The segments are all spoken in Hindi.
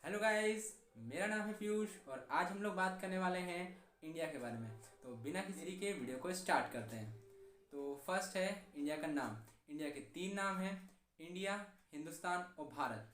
हेलो गाइस, मेरा नाम है पीयूष और आज हम लोग बात करने वाले हैं इंडिया के बारे में। तो बिना किसी देरी के वीडियो को स्टार्ट करते हैं। तो फर्स्ट है इंडिया का नाम। इंडिया के तीन नाम हैं: इंडिया, हिंदुस्तान और भारत।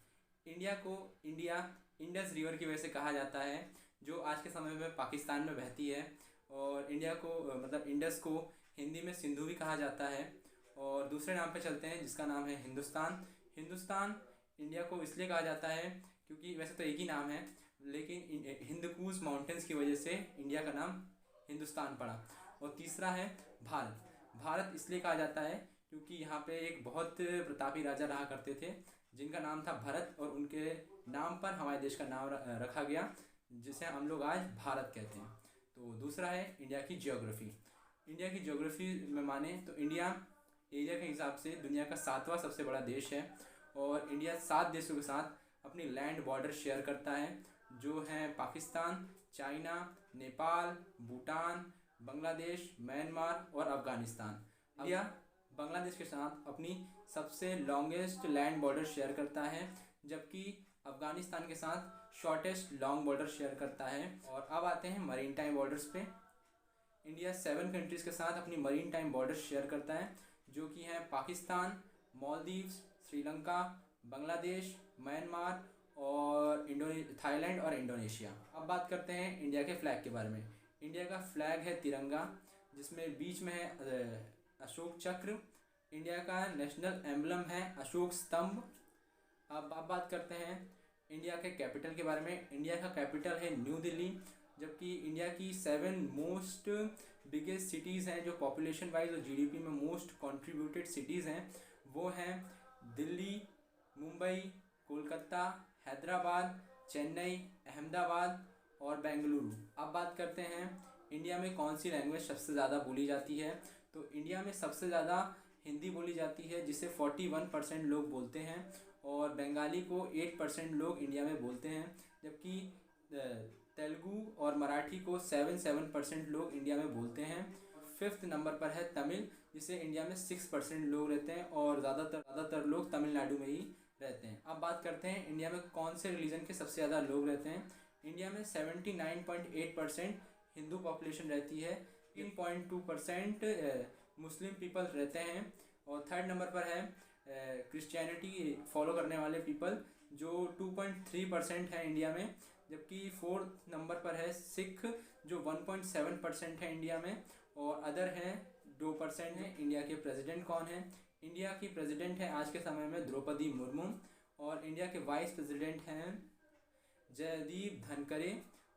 इंडिया को इंडिया इंडस रिवर की वजह से कहा जाता है, जो आज के समय में पाकिस्तान में बहती है। और इंडिया को मतलब इंडस को हिंदी में सिंधु भी कहा जाता है। और दूसरे नाम पे चलते हैं जिसका नाम है हिंदुस्तान। हिंदुस्तान इंडिया को इसलिए कहा जाता है क्योंकि वैसे तो एक ही नाम है, लेकिन हिंदकूश माउंटेन्स की वजह से इंडिया का नाम हिंदुस्तान पड़ा। और तीसरा है भारत। भारत इसलिए कहा जाता है क्योंकि यहाँ पे एक बहुत प्रतापी राजा रहा करते थे जिनका नाम था भरत, और उनके नाम पर हमारे देश का नाम रखा गया, जिसे हम लोग आज भारत कहते हैं। तो दूसरा है इंडिया की ज्योग्राफी। इंडिया की ज्योग्राफी में माने तो इंडिया एरिया के हिसाब से दुनिया का 7वां सबसे बड़ा देश है। और इंडिया 7 देशों के साथ अपनी लैंड बॉर्डर शेयर करता है, जो हैं पाकिस्तान, चाइना, नेपाल, भूटान, बांग्लादेश, म्यांमार और अफ़गानिस्तान। इंडिया बांग्लादेश के साथ अपनी सबसे लॉन्गेस्ट लैंड बॉर्डर शेयर करता है, जबकि अफ़गानिस्तान के साथ शॉर्टेस्ट लॉन्ग बॉर्डर शेयर करता है। और अब आते हैं मरीन टाइम बॉर्डर्स पे। इंडिया 7 कंट्रीज़ के साथ अपनी मरीन टाइम बॉर्डर शेयर करता है, जो कि हैं पाकिस्तान, मालदीव्स, श्रीलंका, बांग्लादेश, म्यांमार और थाईलैंड और इंडोनेशिया। अब बात करते हैं इंडिया के फ्लैग के बारे में। इंडिया का फ्लैग है तिरंगा, जिसमें बीच में है अशोक चक्र। इंडिया का नेशनल एम्बलम है अशोक स्तंभ। अब बात करते हैं इंडिया के कैपिटल के बारे में। इंडिया का कैपिटल है न्यू दिल्ली, जबकि इंडिया की 7 मोस्ट बिगेस्ट सिटीज़ हैं जो पॉपुलेशन वाइज और जीडीपी में मोस्ट कंट्रीब्यूटेड सिटीज़ हैं, वो हैं दिल्ली, मुंबई, कोलकाता, हैदराबाद, चेन्नई, अहमदाबाद और बेंगलुरु। अब बात करते हैं इंडिया में कौन सी लैंग्वेज सबसे ज़्यादा बोली जाती है। तो इंडिया में सबसे ज़्यादा हिंदी बोली जाती है, जिसे 41% लोग बोलते हैं, और बंगाली को 8% लोग इंडिया में बोलते हैं, जबकि तेलुगु और मराठी को 7% लोग इंडिया में बोलते हैं। 5th नंबर पर है तमिल, जिसे इंडिया में 6% लोग रहते हैं, और ज़्यादातर लोग तमिलनाडु में ही रहते हैं। अब बात करते हैं इंडिया में कौन से रिलीजन के सबसे ज़्यादा लोग रहते हैं। इंडिया में 79.8% हिंदू पॉपुलेशन रहती है, 3.2% मुस्लिम पीपल रहते हैं, और 3rd नंबर पर है क्रिश्चियनिटी फॉलो करने वाले पीपल, जो 2.3% है इंडिया में, जबकि 4th नंबर पर है सिख, जो 1.7% है इंडिया में, और अदर हैं 2% हैं। इंडिया के प्रेसिडेंट कौन है? इंडिया की प्रेसिडेंट है आज के समय में द्रौपदी मुर्मू, और इंडिया के वाइस प्रेसिडेंट हैं जयदीप धनखड़,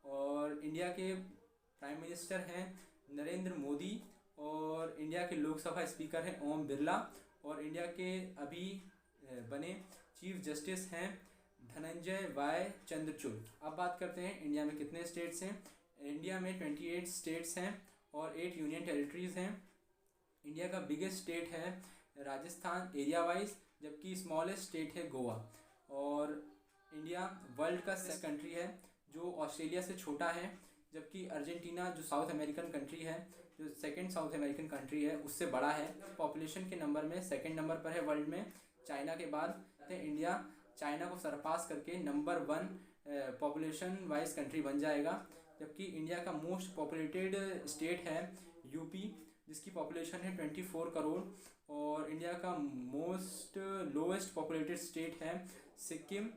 और इंडिया के प्राइम मिनिस्टर हैं नरेंद्र मोदी, और इंडिया के लोकसभा स्पीकर हैं ओम बिरला, और इंडिया के अभी बने चीफ जस्टिस हैं धनंजय वाई चंद्रचूड़। अब बात करते हैं इंडिया में कितने स्टेट्स हैं। इंडिया में 28 स्टेट्स हैं और 8 यूनियन टेरिटरीज़ हैं। इंडिया का बिगेस्ट स्टेट है राजस्थान एरिया वाइज, जबकि स्मॉलेस्ट स्टेट है गोवा। और इंडिया वर्ल्ड का 6th कंट्री है, जो ऑस्ट्रेलिया से छोटा है, जबकि अर्जेंटीना जो साउथ अमेरिकन कंट्री है, जो 2nd साउथ अमेरिकन कंट्री है, उससे बड़ा है। पॉपुलेशन के नंबर में 2nd नंबर पर है वर्ल्ड में, चाइना के बाद। इंडिया चाइना को सरपास करके नंबर 1 पॉपुलेशन वाइज कंट्री बन जाएगा। जबकि इंडिया का मोस्ट पॉपुलेटेड स्टेट है यूपी, जिसकी पॉपुलेशन है 24 करोड़। और इंडिया का मोस्ट लोएस्ट पॉपुलेटेड स्टेट है सिक्किम,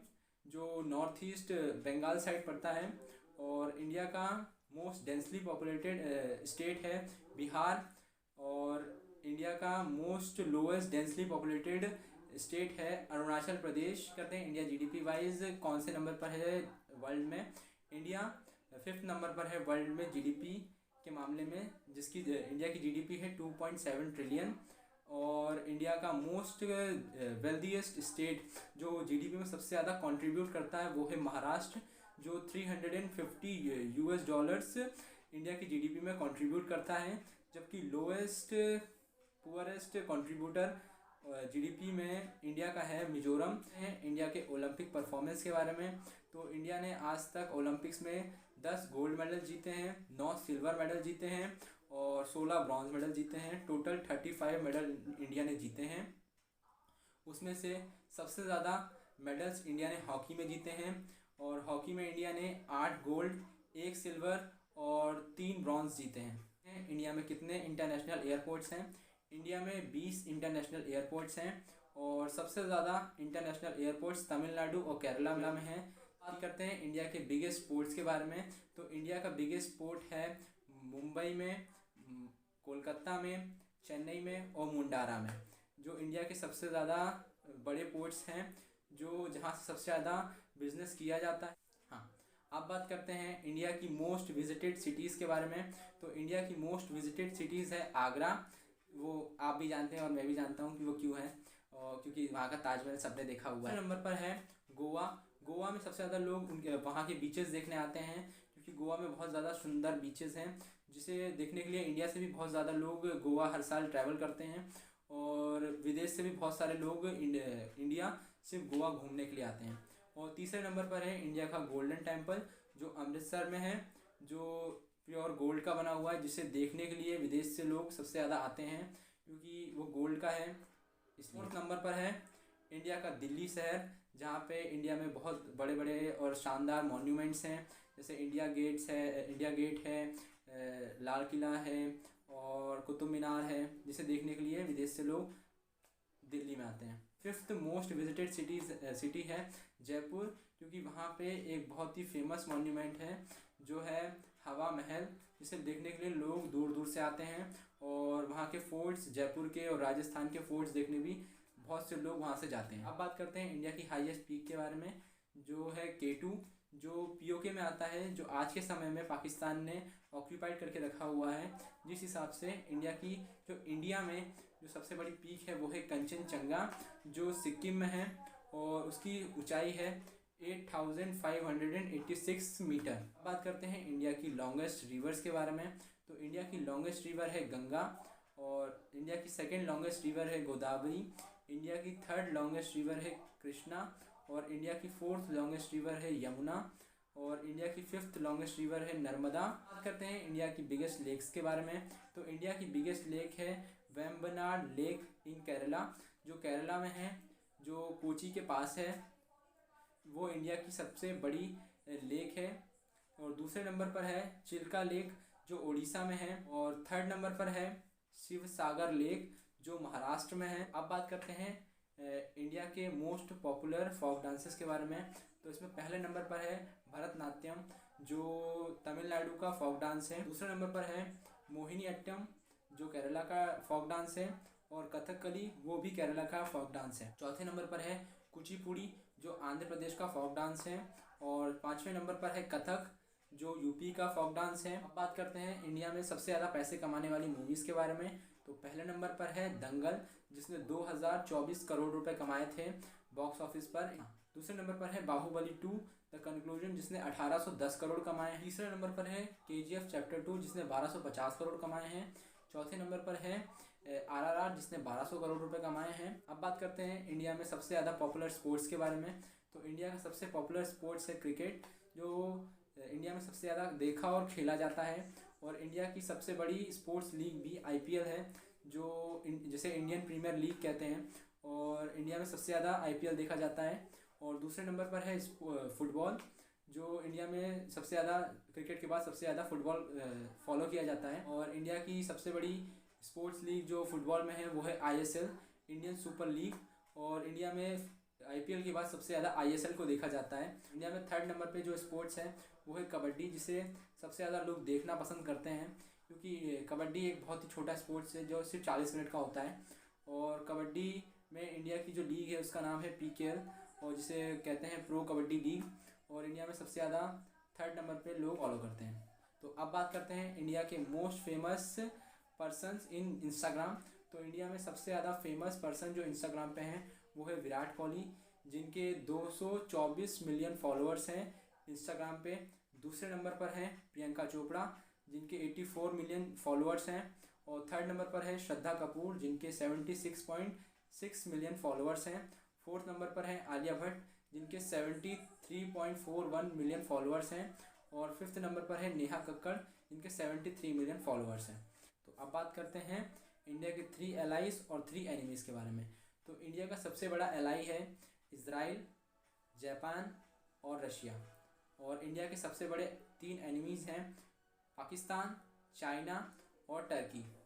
जो नॉर्थ ईस्ट बंगाल साइड पड़ता है। और इंडिया का मोस्ट डेंसली पॉपुलेटेड स्टेट है बिहार। और इंडिया का most lowest densely populated state है अरुणाचल प्रदेश। करते हैं इंडिया जीडीपी वाइज कौन से नंबर पर है वर्ल्ड में। इंडिया 5th नंबर पर है वर्ल्ड में जीडीपी के मामले में, जिसकी इंडिया की जीडीपी है 2.7 ट्रिलियन। और इंडिया का मोस्ट वेल्दीएस्ट स्टेट जो जीडीपी में सबसे ज़्यादा कंट्रीब्यूट करता है वो है महाराष्ट्र, जो $350 इंडिया की जीडीपी में कंट्रीब्यूट करता है। जबकि लोएस्ट पुअरेस्ट कंट्रीब्यूटर जीडीपी में इंडिया का है मिजोरम। है इंडिया के ओलंपिक परफॉर्मेंस के बारे में, तो इंडिया ने आज तक ओलंपिक्स में 10 गोल्ड मेडल जीते हैं, 9 सिल्वर मेडल जीते हैं और 16 ब्रॉन्ज मेडल जीते हैं। टोटल 35 मेडल इंडिया ने जीते हैं। उसमें से सबसे ज़्यादा मेडल्स इंडिया ने हॉकी में जीते हैं और हॉकी में इंडिया ने 8 गोल्ड, 1 सिल्वर और 3 ब्रॉन्ज जीते हैं। इंडिया में कितने इंटरनेशनल एयरपोर्ट्स हैं? इंडिया में 20 इंटरनेशनल एयरपोर्ट्स हैं और सबसे ज़्यादा इंटरनेशनल एयरपोर्ट्स तमिलनाडु और केरला में हैं। बात करते हैं इंडिया के बिगेस्ट पोर्ट्स के बारे में। तो इंडिया का बिगेस्ट पोर्ट है मुंबई में, कोलकाता में, चेन्नई में और मुंडारा में, जो इंडिया के सबसे ज़्यादा बड़े पोर्ट्स हैं, जो जहाँ से सबसे ज़्यादा बिजनेस किया जाता है। हाँ, अब बात करते हैं इंडिया की मोस्ट विजिटेड सिटीज़ के बारे में। तो इंडिया की मोस्ट विजिटेड सिटीज़ है आगरा। वो आप भी जानते हैं और मैं भी जानता हूँ कि वो क्यों है, और क्योंकि वहाँ का ताजमहल सबने देखा हुआ है। नंबर पर है गोवा। गोवा में सबसे ज़्यादा लोग उनके वहाँ के बीचेस देखने आते हैं, क्योंकि गोवा में बहुत ज़्यादा सुंदर बीचेस हैं, जिसे देखने के लिए इंडिया से भी बहुत ज़्यादा लोग गोवा हर साल ट्रैवल करते हैं और विदेश से भी बहुत सारे लोग इंडिया सिर्फ गोवा घूमने के लिए आते हैं। और तीसरे नंबर पर है इंडिया का गोल्डन टेम्पल, जो अमृतसर में है, जो प्योर गोल्ड का बना हुआ है, जिसे देखने के लिए विदेश से लोग सबसे ज़्यादा आते हैं क्योंकि वो गोल्ड का है। फोर्थ नंबर पर है इंडिया का दिल्ली शहर, जहाँ पे इंडिया में बहुत बड़े बड़े और शानदार मॉन्यूमेंट्स हैं, जैसे इंडिया गेट है, लाल किला है और कुतुब मीनार है, जिसे देखने के लिए विदेश से लोग दिल्ली में आते हैं। फिफ्थ मोस्ट विजिटेड सिटी है जयपुर, क्योंकि वहाँ पे एक बहुत ही फेमस मॉन्यूमेंट है जो है हवा महल, जिसे देखने के लिए लोग दूर दूर से आते हैं। और वहाँ के फोर्ट्स, जयपुर के और राजस्थान के फोर्ट्स देखने भी बहुत से लोग वहाँ से जाते हैं। अब बात करते हैं इंडिया की हाईएस्ट पीक के बारे में, जो है K2, जो POK में आता है, जो आज के समय में पाकिस्तान ने ऑक्यूपाइड करके रखा हुआ है। जिस हिसाब से इंडिया में जो सबसे बड़ी पीक है वो है कंचनजंगा, जो सिक्किम में है और उसकी ऊंचाई है 8586 मीटर। अब बात करते हैं इंडिया की लॉन्गेस्ट रिवर्स के बारे में। तो इंडिया की लॉन्गेस्ट रिवर है गंगा, और इंडिया की सेकेंड लॉन्गेस्ट रिवर है गोदावरी, इंडिया की थर्ड लॉन्गेस्ट रिवर है कृष्णा, और इंडिया की फोर्थ लॉन्गेस्ट रिवर है यमुना, और इंडिया की फिफ्थ लॉन्गेस्ट रिवर है नर्मदा। बात करते हैं इंडिया की बिगेस्ट लेक्स के बारे में। तो इंडिया की बिगेस्ट लेक है वेम्बनाड लेक इन केरला, जो केरला में है, जो कोची के पास है। वो इंडिया की सबसे बड़ी लेक है। और दूसरे नंबर पर है चिल्का लेक, जो उड़ीसा में है, और थर्ड नंबर पर है शिव सागर लेक, जो महाराष्ट्र में है। अब बात करते हैं इंडिया के मोस्ट पॉपुलर फोक डांसेस के बारे में। तो इसमें पहले नंबर पर है भरतनाट्यम, जो तमिलनाडु का फोक डांस है। दूसरे नंबर पर है मोहिनीअट्टम, जो केरला का फोक डांस है, और कथकली, वो भी केरला का फोक डांस है। चौथे नंबर पर है कुचिपुड़ी, जो आंध्र प्रदेश का फोक डांस है, और पाँचवें नंबर पर है कथक, जो यूपी का फोक डांस है। अब बात करते हैं इंडिया में सबसे ज़्यादा पैसे कमाने वाली मूवीज़ के बारे में। तो पहले नंबर पर है दंगल, जिसने 2024 करोड़ रुपए कमाए थे बॉक्स ऑफिस पर। दूसरे नंबर पर है बाहुबली 2 द कंक्लूजन, जिसने 1810 करोड़ कमाए हैं। तीसरे नंबर पर है KGF चैप्टर 2, जिसने 1250 करोड़ कमाए हैं। चौथे नंबर पर है RRR, जिसने 1200 करोड़ रुपए कमाए हैं। अब बात करते हैं इंडिया में सबसे ज़्यादा पॉपुलर स्पोर्ट्स के बारे में। तो इंडिया का सबसे पॉपुलर स्पोर्ट्स है क्रिकेट, जो इंडिया में सबसे ज़्यादा देखा और खेला जाता है। और इंडिया की सबसे बड़ी स्पोर्ट्स लीग भी IPL है, जिसे इंडियन प्रीमियर लीग कहते हैं, और इंडिया में सबसे ज़्यादा IPL देखा जाता है। और दूसरे नंबर पर है फुटबॉल, जो इंडिया में सबसे ज़्यादा, क्रिकेट के बाद सबसे ज़्यादा फुटबॉल फॉलो किया जाता है। और इंडिया की सबसे बड़ी स्पोर्ट्स लीग जो फुटबॉल में है वो है ISL, इंडियन सुपर लीग। और इंडिया में IPL के बाद सबसे ज़्यादा ISL को देखा जाता है। इंडिया में थर्ड नंबर पे जो स्पोर्ट्स है वो है कबड्डी, जिसे सबसे ज़्यादा लोग देखना पसंद करते हैं, क्योंकि कबड्डी एक बहुत ही छोटा स्पोर्ट्स है जो सिर्फ 40 मिनट का होता है। और कबड्डी में इंडिया की जो लीग है उसका नाम है PKL, और जिसे कहते हैं प्रो कबड्डी लीग। और इंडिया में सबसे ज़्यादा थर्ड नंबर पे लोग फॉलो करते हैं। तो अब बात करते हैं इंडिया के मोस्ट फेमस पर्सन्स इन इंस्टाग्राम। तो इंडिया में सबसे ज़्यादा फेमस पर्सन जो इंस्टाग्राम पे हैं वो है विराट कोहली, जिनके 224 मिलियन फॉलोअर्स हैं इंस्टाग्राम पे। दूसरे नंबर पर हैं प्रियंका चोपड़ा, जिनके 84 मिलियन फॉलोअर्स हैं। और थर्ड नंबर पर है श्रद्धा कपूर, जिनके 76.6 मिलियन फॉलोअर्स हैं। फोर्थ नंबर पर है आलिया भट्ट, जिनके 73.41 मिलियन फॉलोअर्स हैं। और फिफ्थ नंबर पर है नेहा कक्कड़, जिनके 73 मिलियन फॉलोअर्स हैं। तो अब बात करते हैं इंडिया के 3 एलाइज और 3 एनिमीज़ के बारे में। तो इंडिया का सबसे बड़ा एलाई है इज़राइल, जापान और रशिया। और इंडिया के सबसे बड़े 3 एनिमीज़ हैं पाकिस्तान, चाइना और टर्की।